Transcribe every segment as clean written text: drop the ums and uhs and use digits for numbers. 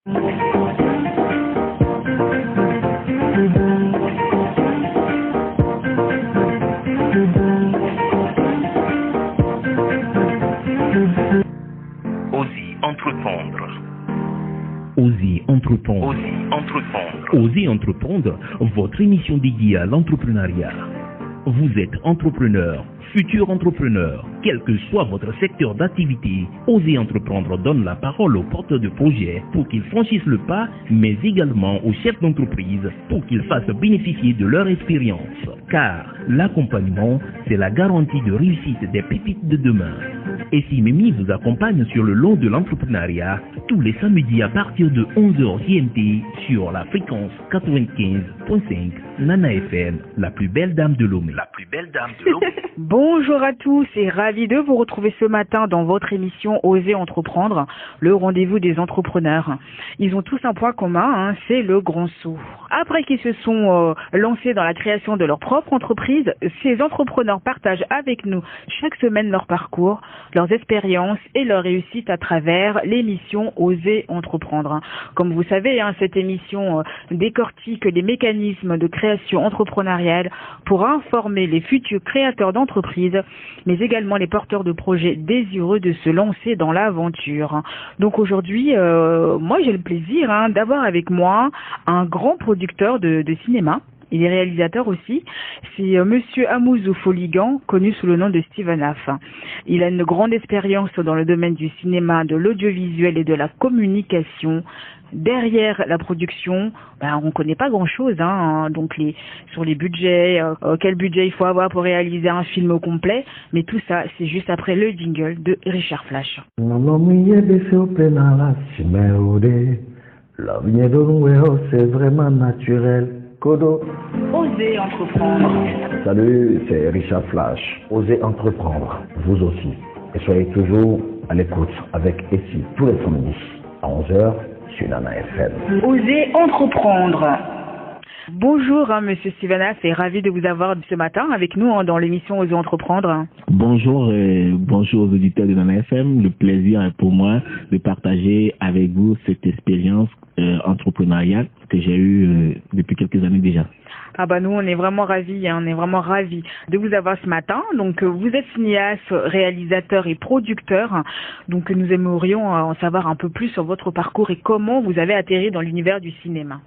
Osez entreprendre. Osez entreprendre. Osez entreprendre. Osez entreprendre, votre émission dédiée à l'entrepreneuriat. Vous êtes entrepreneur, futur entrepreneur, quel que soit votre secteur d'activité, Osez entreprendre donne la parole aux porteurs de projets pour qu'ils franchissent le pas, mais également aux chefs d'entreprise pour qu'ils fassent bénéficier de leur expérience. Car l'accompagnement, c'est la garantie de réussite des pépites de demain. Et si Mimi vous accompagne sur le long de l'entrepreneuriat, tous les samedis à partir de 11h GMT sur la fréquence 95.5 Nana FM, la plus belle dame de Lomé. La plus belle dame de Lomé. Bonjour à tous et ravi de vous retrouver ce matin dans votre émission Osez entreprendre, le rendez-vous des entrepreneurs. Ils ont tous un point commun, c'est le grand saut. Après qu'ils se sont lancés dans la création de leur propre entreprise, ces entrepreneurs partagent avec nous chaque semaine leur parcours, leurs expériences et leurs réussites à travers l'émission Osez entreprendre. Comme vous savez, cette émission décortique les mécanismes de création entrepreneuriale pour informer les futurs créateurs d'entreprises, mais également les porteurs de projets désireux de se lancer dans l'aventure. Donc aujourd'hui, moi j'ai le plaisir d'avoir avec moi un grand producteur de cinéma. Il est réalisateur aussi. C'est Monsieur Amouzou Foligan, connu sous le nom de Steven Aff. Il a une grande expérience dans le domaine du cinéma, de l'audiovisuel et de la communication. Derrière la production, on ne connaît pas grand-chose. Donc sur les budgets, quel budget il faut avoir pour réaliser un film au complet. Mais tout ça, c'est juste après le jingle de Richard Flash. C'est vraiment naturel. Kodo. Osez entreprendre. Salut, c'est Richard Flash. Osez entreprendre, vous aussi. Et soyez toujours à l'écoute avec Essie tous les samedis à 11h sur Nana FM. Osez entreprendre. Bonjour Monsieur Steven Aff et ravi de vous avoir ce matin avec nous dans l'émission Osez entreprendre. Bonjour bonjour aux auditeurs de Nana FM. Le plaisir est pour moi de partager avec vous cette expérience entrepreneuriale que j'ai eue depuis quelques années déjà. Nous on est vraiment ravis, de vous avoir ce matin. Donc vous êtes cinéaste, réalisateur et producteur. Donc nous aimerions en savoir un peu plus sur votre parcours et comment vous avez atterri dans l'univers du cinéma.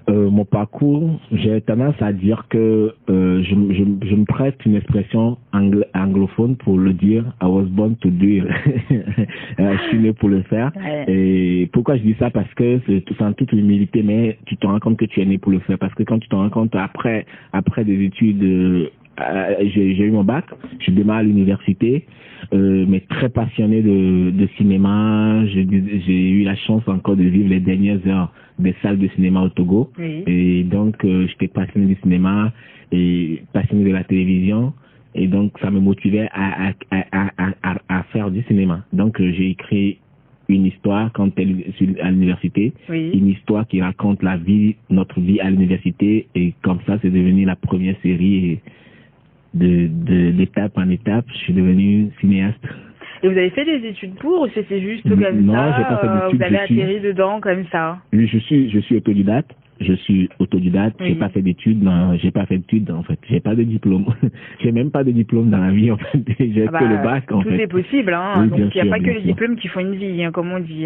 Mon parcours, j'ai tendance à dire que je me prête une expression anglophone pour le dire. I was born to do it. Je suis né pour le faire. Ouais. Et pourquoi je dis ça? Parce que c'est en toute humilité, mais tu te rends compte que tu es né pour le faire. Parce que quand tu te rends compte après des études, j'ai eu mon bac, je démarre à l'université, mais très passionné de cinéma. J'ai eu la chance encore de vivre les dernières heures des salles de cinéma au Togo. Oui. Et donc, j'étais passionné du cinéma et passionné de la télévision. Et donc, ça me motivait à faire du cinéma. Donc, j'ai écrit une histoire quand elle est à l'université. Oui. Une histoire qui raconte notre vie à l'université. Et comme ça, c'est devenu la première série. D'étape en étape, je suis devenu cinéaste. Et vous avez fait des études pour ou c'était juste comme ça? Non, j'ai pas fait d'études. Vous avez atterri dedans comme ça? Oui, je suis autodidacte. Oui. J'ai pas fait d'études. Non, j'ai pas fait d'études en fait. J'ai pas de diplôme. J'ai même pas de diplôme dans la vie en fait. J'ai que le bac en fait. Tout est possible, Oui, donc il n'y a pas que les diplômes qui font une vie, comme on dit.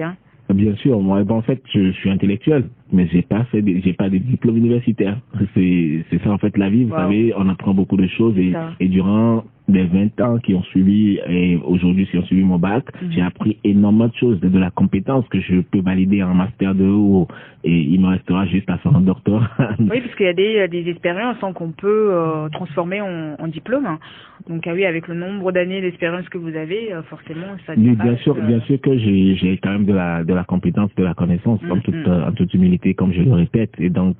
Bien sûr, moi, en fait, je suis intellectuel, mais j'ai pas de diplôme universitaire. C'est ça, en fait, la vie, vous savez, on apprend beaucoup de choses et durant les 20 ans qui ont suivi et aujourd'hui qui ont suivi mon bac, j'ai appris énormément de choses, de la compétence que je peux valider en master 2 et il me restera juste à faire un doctorat. Oui, parce qu'il y a des expériences qu'on peut transformer en diplôme. Donc oui, avec le nombre d'années d'expérience que vous avez, forcément, ça dépasse. Oui, bien sûr que j'ai quand même de la compétence, de la connaissance, en toute humilité, comme je le répète. Et donc,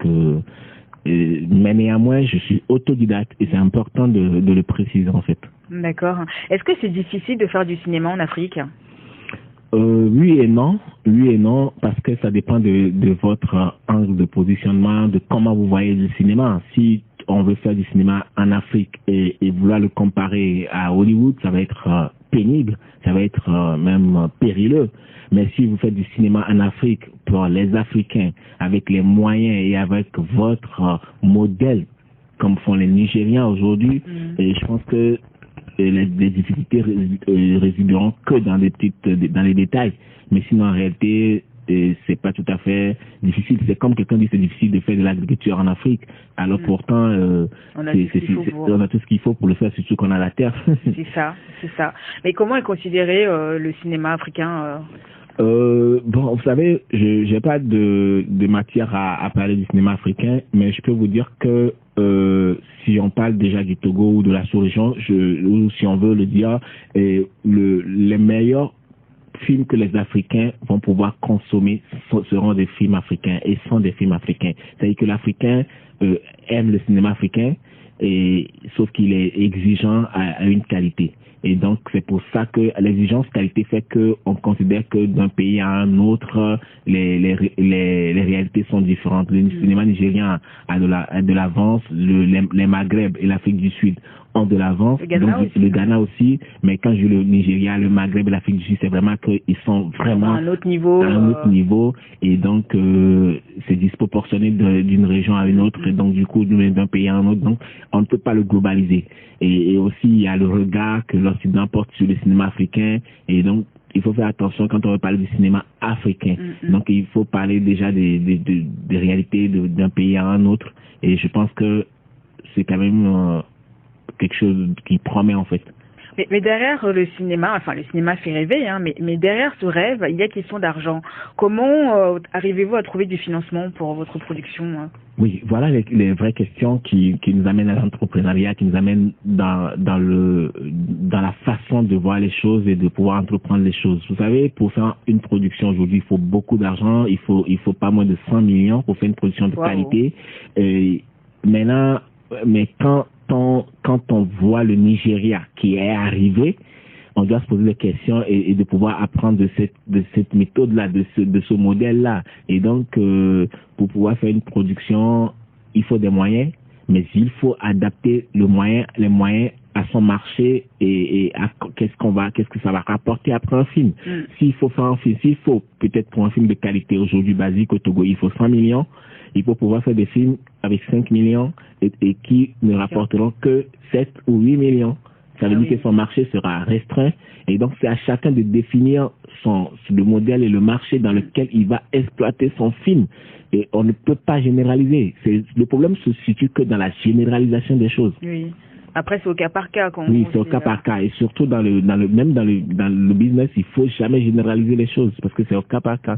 mais néanmoins, je suis autodidacte et c'est important de le préciser en fait. D'accord. Est-ce que c'est difficile de faire du cinéma en Afrique? Oui et non, parce que ça dépend de votre angle de positionnement, de comment vous voyez le cinéma. Si on veut faire du cinéma en Afrique et vouloir le comparer à Hollywood, ça va être pénible, ça va être même périlleux. Mais si vous faites du cinéma en Afrique pour les Africains, avec les moyens et avec votre modèle, comme font les Nigériens aujourd'hui, et je pense que les difficultés résideront que dans les détails. Mais sinon, en réalité, c'est pas tout à fait difficile. C'est comme quelqu'un dit, c'est difficile de faire de l'agriculture en Afrique. Alors pourtant, on a tout ce qu'il faut pour le faire, surtout qu'on a la terre. C'est ça. Mais comment est considéré le cinéma africain Bon, vous savez, j'ai pas de matière à parler du cinéma africain, mais je peux vous dire que si on parle déjà du Togo ou de la sous-région, ou si on veut le dire, les meilleurs films que les Africains vont pouvoir consommer seront des films africains et sont des films africains. C'est-à-dire que l'Africain aime le cinéma africain, sauf qu'il est exigeant à une qualité. Et donc, c'est pour ça que l'exigence qualité fait que on considère que d'un pays à un autre, les réalités sont différentes. Le cinéma nigérien a de l'avance, les Maghreb et l'Afrique du Sud ont de l'avance. Le Ghana aussi. Mais quand je dis le Nigeria, le Maghreb et l'Afrique du Sud, c'est vraiment qu'ils sont vraiment à un autre niveau. Et donc, c'est disproportionné d'une région à une autre. Et donc, du coup, d'un pays à un autre. Donc, on ne peut pas le globaliser. Et aussi, il y a le regard que l'Occident porte sur le cinéma africain. Et donc, il faut faire attention quand on veut parler du cinéma africain. Donc, il faut parler déjà des réalités d'un pays à un autre. Et je pense que c'est quand même quelque chose qui promet, en fait. Mais derrière le cinéma fait rêver, hein, mais derrière ce rêve, il y a question d'argent. Comment arrivez-vous à trouver du financement pour votre production Oui, voilà les vraies questions qui nous amènent à l'entrepreneuriat, qui nous amènent dans la façon de voir les choses et de pouvoir entreprendre les choses. Vous savez, pour faire une production aujourd'hui, il faut beaucoup d'argent, il faut pas moins de 100 millions pour faire une production de qualité. Maintenant, mais quand on voit le Nigeria qui est arrivé, on doit se poser des questions et de pouvoir apprendre de cette méthode-là, de ce modèle-là. Et donc, pour pouvoir faire une production, il faut des moyens, mais il faut adapter les moyens à son marché et à qu'est-ce que ça va rapporter après un film. S'il faut faire un film, peut-être pour un film de qualité aujourd'hui basique au Togo, il faut 100 millions. Il faut pouvoir faire des films avec 5 millions et qui ne rapporteront que 7 ou 8 millions. Ça veut dire que son marché sera restreint. Et donc, c'est à chacun de définir le modèle et le marché dans lequel il va exploiter son film. Et on ne peut pas généraliser. Le problème se situe que dans la généralisation des choses. Oui. Après, c'est au cas par cas. Oui, c'est au cas par cas. Et surtout dans le business, il faut jamais généraliser les choses parce que c'est au cas par cas.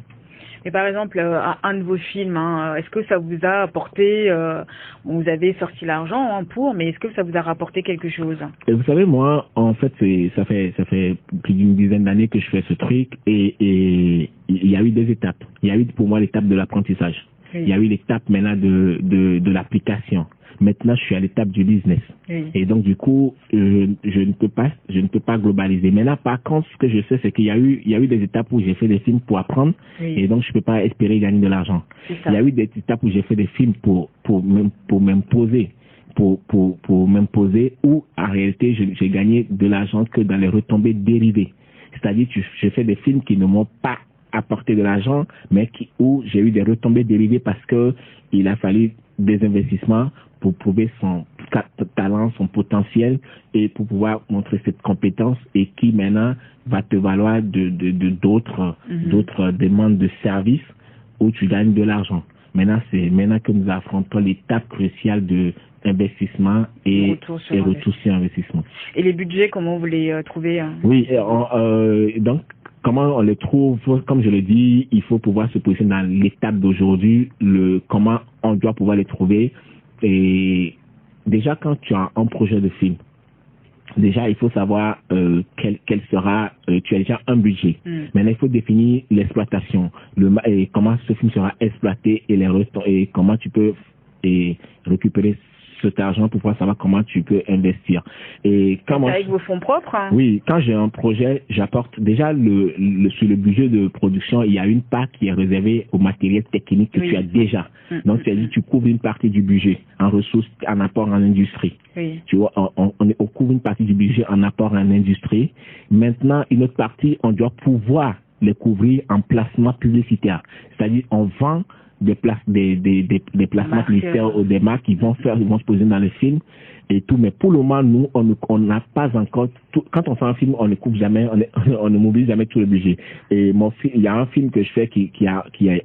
Mais par exemple, un de vos films, est-ce que ça vous a apporté, vous avez sorti l'argent mais est-ce que ça vous a rapporté quelque chose? Et vous savez, moi, en fait, ça fait plus d'une dizaine d'années que je fais ce truc et il y a eu des étapes. Il y a eu pour moi l'étape de l'apprentissage. Oui. Il y a eu l'étape maintenant de l'application. Maintenant, je suis à l'étape du business. Oui. Et donc, du coup, je ne peux pas globaliser. Maintenant, par contre, ce que je sais, c'est qu'il y a eu des étapes où j'ai fait des films pour apprendre. Oui. Et donc, je ne peux pas espérer gagner de l'argent. Il y a eu des étapes où j'ai fait des films pour m'imposer. Pour m'imposer, où, en réalité, j'ai gagné de l'argent que dans les retombées dérivées. C'est-à-dire, j'ai fait des films qui ne m'ont pas apporté de l'argent, mais où j'ai eu des retombées dérivées parce que il a fallu des investissements pour prouver son talent, son potentiel et pour pouvoir montrer cette compétence et qui maintenant va te valoir d'autres demandes de services où tu gagnes de l'argent. Maintenant, c'est maintenant que nous affrontons l'étape cruciale de investissement et retour sur investissement. Et les budgets, comment vous les trouvez Oui, donc comment on les trouve? Comme je l'ai dit, il faut pouvoir se positionner dans l'étape d'aujourd'hui, comment on doit pouvoir les trouver. Et déjà, quand tu as un projet de film, déjà, il faut savoir quel sera, tu as déjà un budget. Maintenant, il faut définir l'exploitation, comment ce film sera exploité et comment tu peux récupérer cet argent pour pouvoir savoir comment tu peux investir. Et quand avec vos fonds propres, hein? Oui, quand j'ai un projet, j'apporte déjà sur le budget de production, il y a une part qui est réservée au matériel technique que tu as déjà. Donc, c'est-à-dire tu couvres une partie du budget en ressources, en apport en industrie. Oui. Tu vois, on couvre une partie du budget en apport en industrie. Maintenant, une autre partie, on doit pouvoir les couvrir en placement publicitaire. C'est-à-dire, on vend des placements publicitaires ou des marques qui vont se poser dans le film et tout. Mais pour le moment, nous, on n'a pas encore tout. Quand on fait un film, on ne couvre jamais, on ne mobilise jamais tout le budget. Et il y a un film que je fais qui est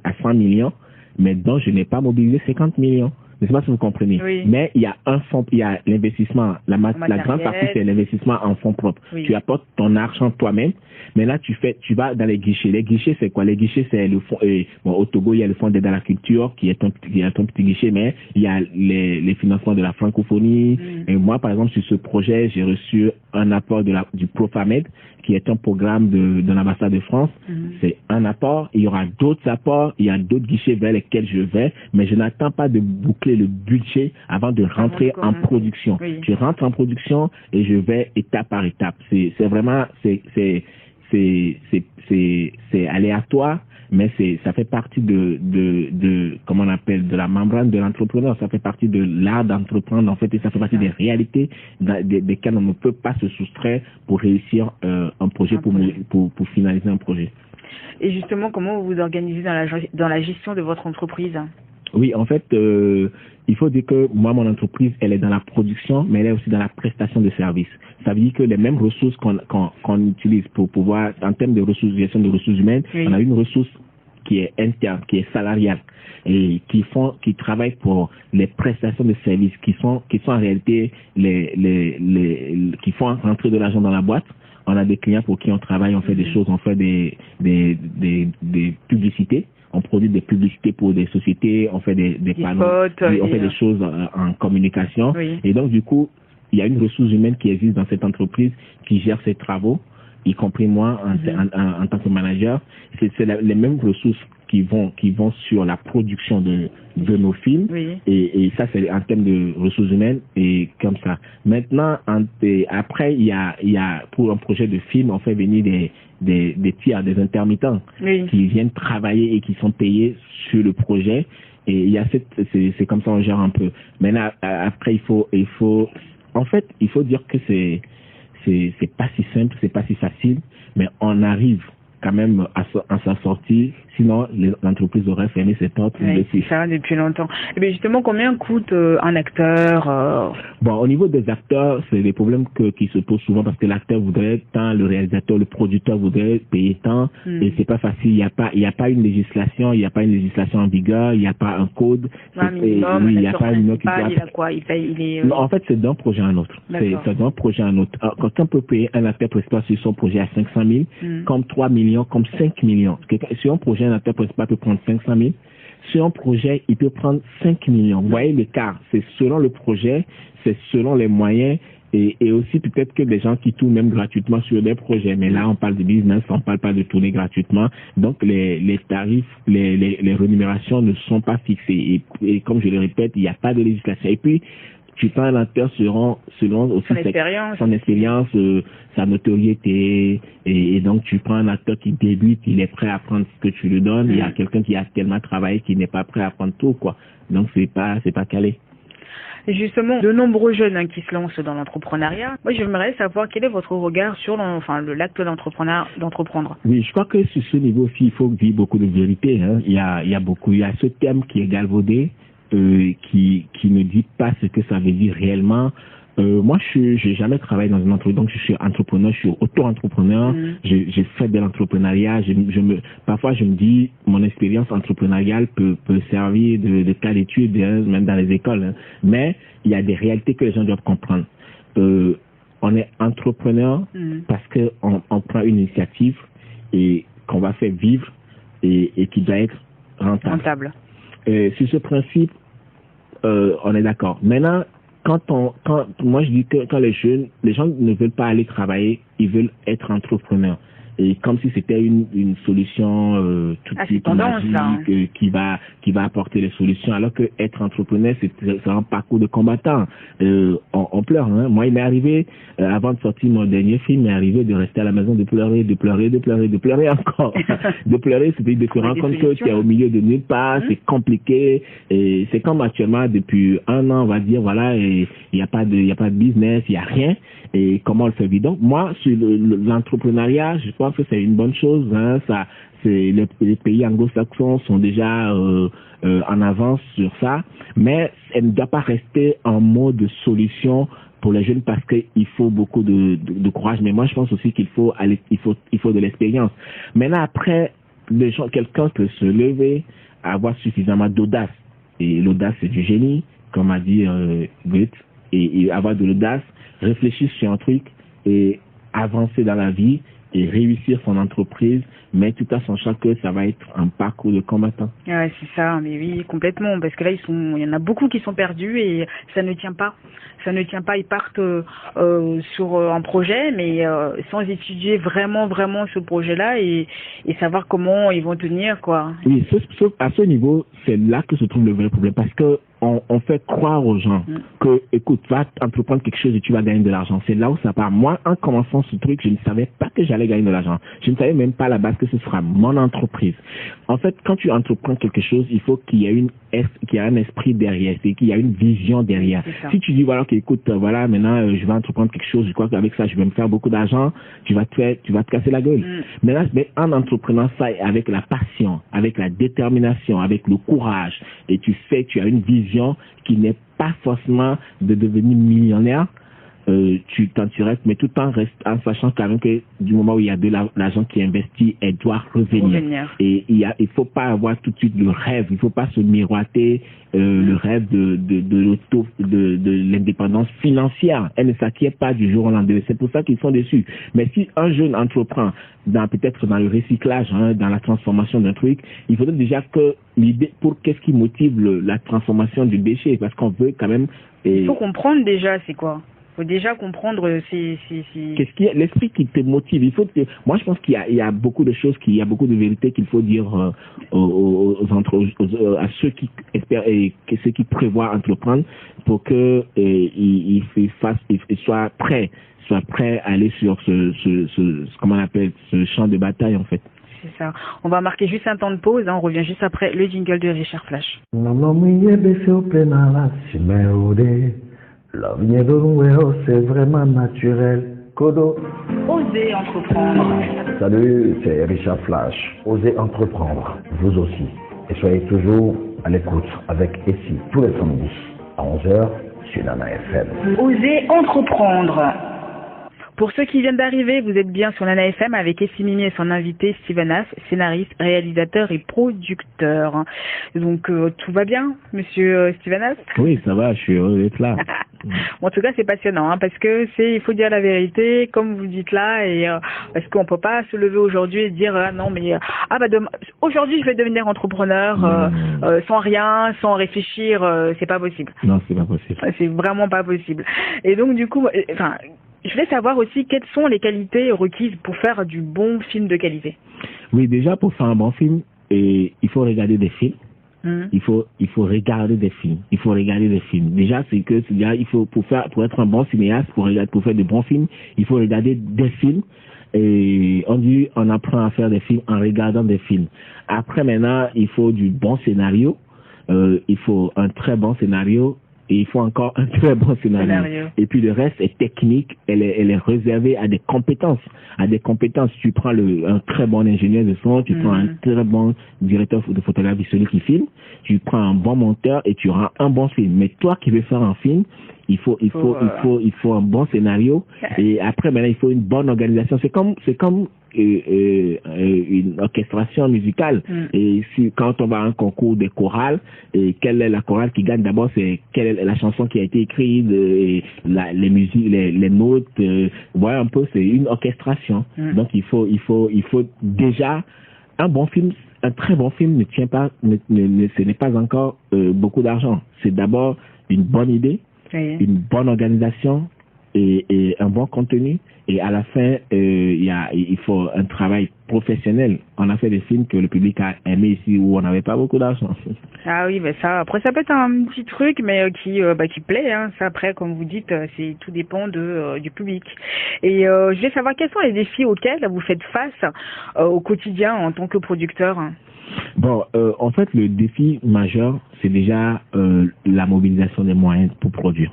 à 100 millions, mais dont je n'ai pas mobilisé 50 millions. Je ne sais pas si vous comprenez. Oui. Mais il y a un fonds, il y a l'investissement. La grande partie, c'est l'investissement en fonds propres. Oui. Tu apportes ton argent toi-même. Mais là, tu vas dans les guichets. Les guichets, c'est quoi? Les guichets, c'est le fonds, au Togo, il y a le fonds d'aide à la culture, qui est un petit guichet, mais il y a les financements de la francophonie. Et moi, par exemple, sur ce projet, j'ai reçu un apport du Profamed, qui est un programme de l'ambassade de France. C'est un apport. Il y aura d'autres apports. Il y a d'autres guichets vers lesquels je vais, mais je n'attends pas de boucler le budget avant de rentrer en production. Oui. Je rentre en production et je vais étape par étape. C'est vraiment, c'est aléatoire, mais ça fait partie comment on appelle, de la membrane de l'entrepreneur. Ça fait partie de l'art d'entreprendre, en fait, et ça fait partie des réalités desquelles on ne peut pas se soustraire pour réussir un projet, pour finaliser un projet. Et justement, comment vous vous organisez dans la gestion de votre entreprise? Oui, en fait, il faut dire que moi, mon entreprise, elle est dans la production, mais elle est aussi dans la prestation de services. Ça veut dire que les mêmes ressources qu'on utilise pour pouvoir, en termes de ressources, gestion de ressources humaines, on a une ressource qui est interne, qui est salariale, et qui travaillent pour les prestations de services, qui sont en réalité qui font rentrer de l'argent dans la boîte. On a des clients pour qui on travaille, on fait des choses, on fait des publicités. On produit des publicités pour des sociétés, on fait des panneaux, on fait des choses en communication. Oui. Et donc, du coup, il y a une ressource humaine qui existe dans cette entreprise qui gère ses travaux, y compris moi en tant que manager. C'est les mêmes ressources qui vont sur la production de nos films. Oui. Et ça, c'est en termes de ressources humaines et comme ça. Maintenant, après, il y a pour un projet de film, on fait venir des tiers, des intermittents qui viennent travailler et qui sont payés sur le projet. Et il y a c'est comme ça on gère un peu. Maintenant, après, il faut dire que c'est pas si simple, c'est pas si facile, mais on arrive quand même à s'en sortir. Sinon, l'entreprise aurait fermé ses portes. Oui, c'est ça depuis longtemps. Et bien justement, combien coûte un acteur Bon, au niveau des acteurs, c'est des problèmes qui se posent souvent parce que l'acteur voudrait tant, le réalisateur, le producteur voudrait payer tant, et c'est pas facile. Il y a pas une législation, en vigueur, il n'y a pas un code. Minimum, il n'y a pas une note. En fait, c'est d'un projet à un autre. C'est d'un projet à un autre. Alors, quand on peut payer un acteur principal sur son projet à 500 000, comme 3 millions, comme 5 millions. Sur un projet, un acteur principal peut prendre 500 000. Sur un projet, il peut prendre 5 millions. Vous voyez l'écart. C'est selon le projet, c'est selon les moyens et aussi peut-être que des gens qui tournent même gratuitement sur des projets. Mais là, on parle de business, on parle pas de tourner gratuitement. Donc, les tarifs, les rémunérations ne sont pas fixées. Et comme je le répète, il n'y a pas de législation. Et puis, tu prends un acteur selon aussi son expérience, sa notoriété, et donc tu prends un acteur qui débute, il est prêt à prendre ce que tu lui donnes. Il y a quelqu'un qui a tellement travaillé qui n'est pas prêt à prendre tout, quoi. Donc c'est pas calé. Justement, de nombreux jeunes qui se lancent dans l'entrepreneuriat. Moi, j'aimerais savoir quel est votre regard sur l'acte d'entreprendre. Oui, je crois que sur ce niveau aussi, il faut dire beaucoup de vérité. Hein. Il y a ce terme qui est galvaudé. Qui ne dit pas ce que ça veut dire réellement. Moi, j'ai jamais travaillé dans une entreprise, donc je suis entrepreneur, je suis auto-entrepreneur. J'ai fait de l'entrepreneuriat. Parfois, je me dis, mon expérience entrepreneuriale peut servir de cas d'étude, même dans les écoles. Hein. Mais il y a des réalités que les gens doivent comprendre. On est entrepreneur parce que on prend une initiative et qu'on va faire vivre et qui doit être rentable. Sur ce principe, on est d'accord. Maintenant, moi je dis que quand les gens ne veulent pas aller travailler, ils veulent être entrepreneurs. et comme si c'était une solution toute magique qui va apporter les solutions, alors que être entrepreneur c'est un parcours de combattant. On pleure, hein. Moi il m'est arrivé avant de sortir mon dernier film, il m'est arrivé de rester à la maison, de pleurer encore de pleurer, c'est de se rendre compte que tu es au milieu de nulle part, c'est compliqué, et c'est comme actuellement depuis 1 an on va dire, voilà, et il y a pas de business, il y a rien, et comment on le fait vivre. Donc moi sur l'entrepreneuriat, je pense que c'est une bonne chose, hein. Ça, c'est les pays anglo-saxons sont déjà en avance sur ça, mais elle ne doit pas rester en mode de solution pour les jeunes parce qu'il faut beaucoup de courage. Mais moi, je pense aussi qu'il faut de l'expérience. Maintenant, après, quelqu'un peut se lever, avoir suffisamment d'audace. Et l'audace, c'est du génie, comme a dit Goethe, et avoir de l'audace, réfléchir sur un truc et avancer dans la vie et réussir son entreprise, mais tout en sachant que ça va être un parcours de combattant. Ouais, c'est ça, mais oui, complètement, parce que là, il y en a beaucoup qui sont perdus et ça ne tient pas. Ça ne tient pas, ils partent sur un projet, mais sans étudier vraiment ce projet-là et savoir comment ils vont tenir, quoi. Oui, sauf à ce niveau, c'est là que se trouve le vrai problème, parce que on fait croire aux gens que, écoute, va entreprendre quelque chose et tu vas gagner de l'argent. C'est là où ça part. Moi, en commençant ce truc, je ne savais pas que j'allais gagner de l'argent. Je ne savais même pas à la base que ce sera mon entreprise. En fait, quand tu entreprends quelque chose, il faut qu'il y ait un esprit derrière, c'est qu'il y a une vision derrière. Si tu dis, voilà, que, écoute, voilà, maintenant, je vais entreprendre quelque chose, je crois qu'avec ça, je vais me faire beaucoup d'argent, tu vas te casser la gueule. Maintenant, mais en entreprenant ça avec la passion, avec la détermination, avec le courage, et tu as une vision qui n'est pas forcément de devenir millionnaire, tu t'en tirerais, mais tout en sachant quand même que du moment où il y a de l'argent qui est investi, elle doit revenir. Et il faut pas avoir tout de suite le rêve, il faut pas se miroiter le rêve de l'indépendance financière. Elle ne s'acquiert pas du jour au lendemain. C'est pour ça qu'ils sont déçus. Mais si un jeune entreprend peut-être dans le recyclage, hein, dans la transformation d'un truc, il faudrait déjà que l'idée pour qu'est-ce qui motive la transformation du déchet, parce qu'on veut quand même. Il faut comprendre déjà c'est quoi. Faut déjà comprendre qu'est-ce qui est l'esprit qui te motive. Moi je pense qu'il y a beaucoup de choses, qu'il y a beaucoup de vérités qu'il faut dire à ceux qui espèrent et ceux qui prévoient entreprendre pour que ils soient prêts à aller sur comment on appelle ce champ de bataille en fait. C'est ça. On va marquer juste un temps de pause, hein. On revient juste après le jingle de Richard Flash. C'est vraiment naturel. Kodo. Osez entreprendre. Salut, c'est Richard Flash. Osez entreprendre, vous aussi. Et soyez toujours à l'écoute avec Essie tous les samedis à 11h sur Nana FM. Osez entreprendre. Pour ceux qui viennent d'arriver, vous êtes bien sur Nana FM avec Essie Mimi et son invité Steven Haas, scénariste, réalisateur et producteur. Donc tout va bien, monsieur Steven Haas? Oui, ça va, je suis heureux d'être là. Bon, en tout cas, c'est passionnant, hein, parce que il faut dire la vérité, comme vous dites là, et parce qu'on peut pas se lever aujourd'hui et dire non, mais aujourd'hui je vais devenir entrepreneur sans rien, sans réfléchir, c'est pas possible. Non, c'est pas possible. C'est vraiment pas possible. Et donc du coup, je voulais savoir aussi quelles sont les qualités requises pour faire du bon film de qualité. Oui, déjà pour faire un bon film, il faut regarder des films. Il faut regarder des films. Déjà, il faut pour être un bon cinéaste, pour faire de bons films, il faut regarder des films. Et on apprend à faire des films en regardant des films. Après, maintenant, il faut du bon scénario. Il faut un très bon scénario. Et il faut encore un très bon scénario. Et puis le reste est technique, elle est réservée à des compétences. Tu prends un très bon ingénieur de son, tu prends un très bon directeur de photographie, celui qui filme, tu prends un bon monteur et tu auras un bon film. Mais toi qui veux faire un film, il faut un bon scénario. Et après, maintenant, il faut une bonne organisation. C'est comme une orchestration musicale. Et quand on va à un concours de chorales, et quelle est la chorale qui gagne d'abord, c'est quelle est la chanson qui a été écrite, les musiques, les notes, voilà un peu, c'est une orchestration. Donc il faut déjà un bon film. Un très bon film ne tient pas, ce n'est pas encore beaucoup d'argent. C'est d'abord une bonne idée, une bonne organisation et un bon contenu. Et à la fin, il faut un travail professionnel. On a fait des films que le public a aimé ici où on n'avait pas beaucoup d'argent. Ah oui, mais ça, après, ça peut être un petit truc, mais qui plaît, hein. Ça, après, comme vous dites, tout dépend du public. Et je voulais savoir quels sont les défis auxquels vous faites face au quotidien en tant que producteur. Bon, en fait, le défi majeur, c'est déjà la mobilisation des moyens pour produire.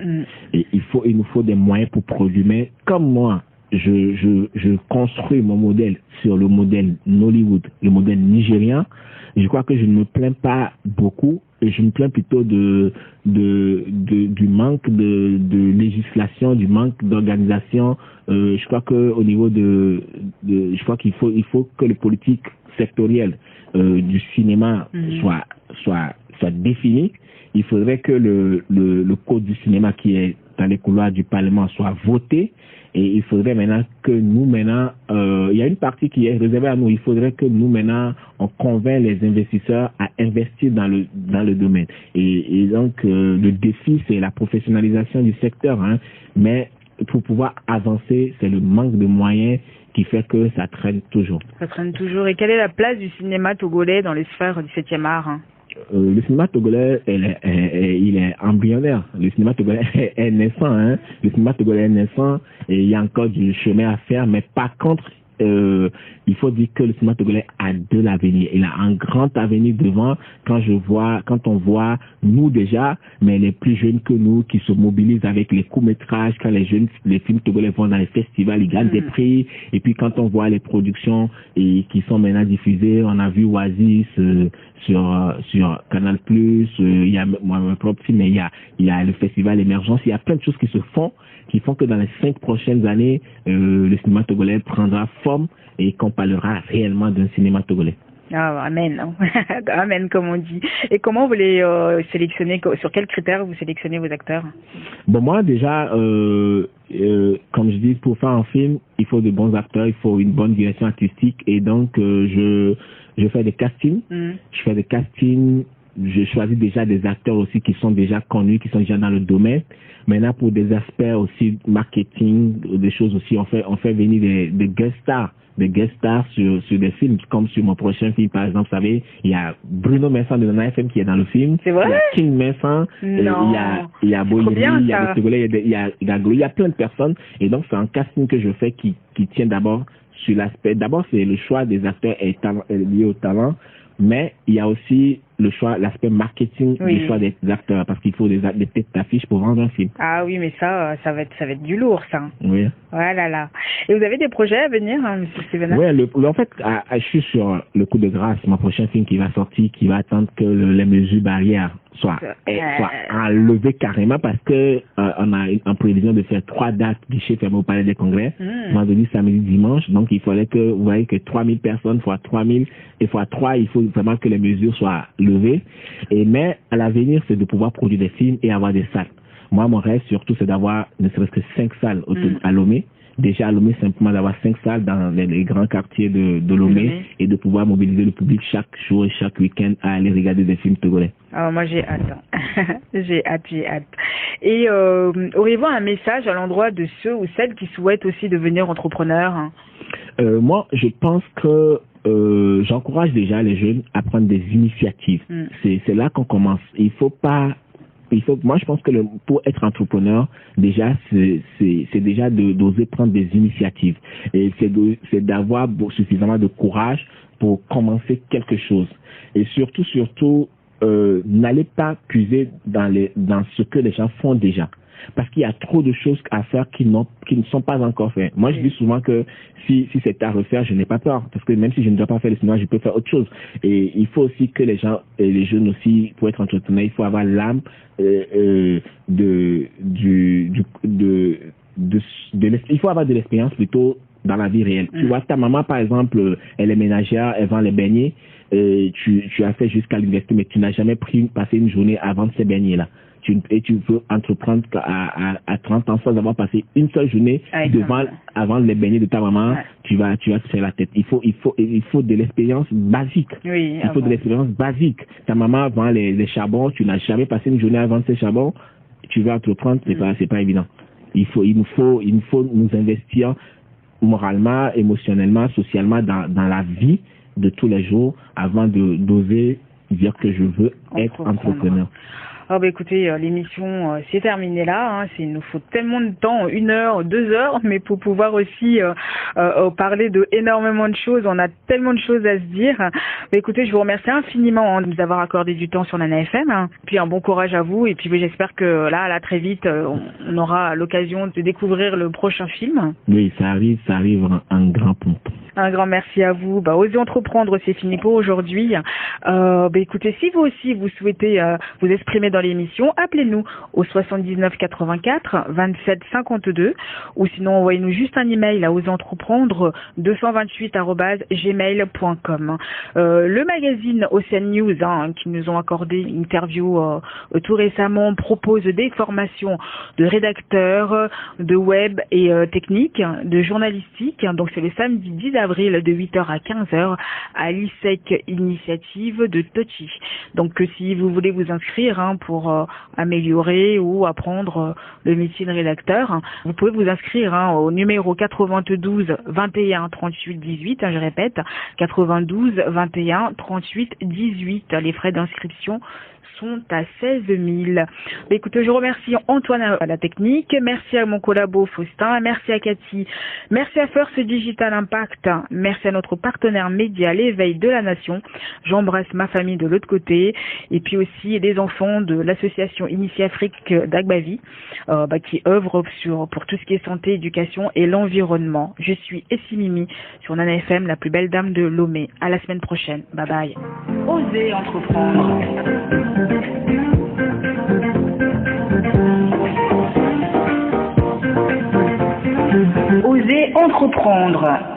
Et il nous faut des moyens pour produire. Mais comme moi, je construis mon modèle sur le modèle Nollywood, le modèle nigérien, je crois que je ne me plains pas beaucoup. Et je me plains plutôt du manque de législation, du manque d'organisation. Je crois que au niveau je crois qu'il faut que les politiques sectorielles du cinéma soit définies. Il faudrait que le code du cinéma qui est dans les couloirs du Parlement soit voté. Et il faudrait maintenant que nous, il y a une partie qui est réservée à nous. Il faudrait que nous, maintenant, on convainc les investisseurs à investir dans le domaine. Et donc, le défi, c'est la professionnalisation du secteur. Hein. Mais pour pouvoir avancer, c'est le manque de moyens qui fait que ça traîne toujours. Ça traîne toujours. Et quelle est la place du cinéma togolais dans les sphères du 7e art, hein? Le cinéma togolais, il est embryonnaire. Le cinéma togolais est naissant. Hein. Le cinéma togolais est naissant et il y a encore du chemin à faire. Mais par contre, il faut dire que le cinéma togolais a de l'avenir. Il a un grand avenir devant quand on voit nous déjà, mais les plus jeunes que nous qui se mobilisent avec les courts-métrages, quand les films togolais vont dans les festivals, ils gagnent des prix. Et puis quand on voit les productions qui sont maintenant diffusées, on a vu Oasis sur Canal+, il y a mon propre film, mais il y a le festival Émergence, il y a plein de choses qui se font, qui font que dans les 5 prochaines années, le cinéma togolais prendra forme et qu'on parlera réellement d'un cinéma togolais. Ah, amen. Amen, comme on dit. Et comment vous les sélectionnez? Sur quels critères vous sélectionnez vos acteurs? Bon, moi, déjà, comme je dis, pour faire un film, il faut de bons acteurs, il faut une bonne direction artistique. Et donc, je fais des castings. Je fais des castings. Je choisis déjà des acteurs aussi qui sont déjà connus, qui sont déjà dans le domaine. Maintenant, pour des aspects aussi marketing, des choses aussi, on fait venir des guest stars. Des guest stars sur des films, comme sur mon prochain film, par exemple, vous savez, il y a Bruno Messan de Nana FM qui est dans le film. C'est vrai? Il y a King Messan, il y a Boyeri, il y a Togolais, il y a plein de personnes. Et donc, c'est un casting que je fais qui tient d'abord sur l'aspect. D'abord, c'est le choix des acteurs est lié au talent, mais il y a aussi le choix, l'aspect marketing du choix des acteurs, parce qu'il faut des têtes d'affiche pour vendre un film. Ah oui, mais ça va être du lourd, ça. Oui. Voilà, là. Et vous avez des projets à venir, hein, M. Steven? Oui, en fait, je suis sur le coup de grâce, mon prochain film qui va sortir, qui va attendre que les mesures barrières soient enlevées carrément, parce que on a en prévision de faire 3 dates guichet fermé au Palais des Congrès, vendredi, samedi, dimanche. Donc, il fallait que, vous voyez que 3000 personnes fois 3000 et fois 3, il faut vraiment que les mesures soient levées. Mais à l'avenir, c'est de pouvoir produire des films et avoir des salles. Moi, mon rêve surtout, c'est d'avoir ne serait-ce que 5 salles à Lomé. Déjà à Lomé, simplement d'avoir 5 salles dans les grands quartiers de Lomé et de pouvoir mobiliser le public chaque jour et chaque week-end à aller regarder des films togolais. Ah, moi, j'ai hâte. J'ai hâte. Et auriez-vous un message à l'endroit de ceux ou celles qui souhaitent aussi devenir entrepreneurs? Moi, je pense que j'encourage déjà les jeunes à prendre des initiatives. C'est là qu'on commence. Moi, je pense que pour être entrepreneur, déjà, c'est déjà d'oser prendre des initiatives. Et c'est d'avoir suffisamment de courage pour commencer quelque chose. Et surtout, n'allez pas puiser dans ce que les gens font déjà. Parce qu'il y a trop de choses à faire qui ne sont pas encore faites. Moi, je dis souvent que si c'est à refaire, je n'ai pas peur. Parce que même si je ne dois pas faire le cinéma, je peux faire autre chose. Et il faut aussi que les gens, et les jeunes aussi, pour être entrepreneurs, il faut avoir l'âme il faut avoir de l'expérience plutôt dans la vie réelle. Tu vois, ta maman, par exemple, elle est ménagère, elle vend les beignets, tu as fait jusqu'à l'université, mais tu n'as jamais passé une journée à vendre ces beignets-là. Et tu veux entreprendre à 30 ans sans avoir passé une seule journée avant les beignets de ta maman, tu vas te faire la tête. Il faut de l'expérience basique. Oui, il faut de l'expérience basique. Ta maman vend les charbons, tu n'as jamais passé une journée à vendre ces charbons, tu veux entreprendre, c'est pas évident. Il nous faut nous investir moralement, émotionnellement, socialement dans la vie de tous les jours avant d'oser dire que je veux être entrepreneur. Ah bah écoutez, l'émission c'est terminé là. Il nous faut tellement de temps, 1 heure, 2 heures, mais pour pouvoir aussi parler de énormément de choses. On a tellement de choses à se dire. Bah écoutez, je vous remercie infiniment de nous avoir accordé du temps sur Nana FM. Puis un bon courage à vous. Et puis j'espère que là très vite, on aura l'occasion de découvrir le prochain film. Oui, ça arrive en grand pompe. Un grand merci à vous. Osez entreprendre, c'est fini pour aujourd'hui. Écoutez, si vous aussi vous souhaitez vous exprimer dans l'émission, appelez-nous au 79 84 27 52 ou sinon envoyez-nous juste un email à oseentreprendre228@gmail.com. Le magazine Ocean News qui nous ont accordé une interview tout récemment propose des formations de rédacteurs, de web et techniques, de journalistique. Donc c'est le samedi 10 avril de 8h à 15h à l'ISEC Initiative de Tochi. Donc si vous voulez vous inscrire pour améliorer ou apprendre le métier de rédacteur, vous pouvez vous inscrire au numéro 92 21 38 18, je répète, 92 21 38 18. Les frais d'inscription sont à 16 000. Écoutez, je remercie Antoine à la technique, merci à mon collabo Faustin, merci à Cathy, merci à First Digital Impact, merci à notre partenaire média L'éveil de la Nation. J'embrasse ma famille de l'autre côté et puis aussi les enfants de l'association Initie Afrique d'Agbavi qui œuvre pour tout ce qui est santé, éducation et l'environnement. Je suis Essie Mimi sur Nana FM, la plus belle dame de Lomé. À la semaine prochaine. Bye bye. Osez entreprendre. Osez entreprendre.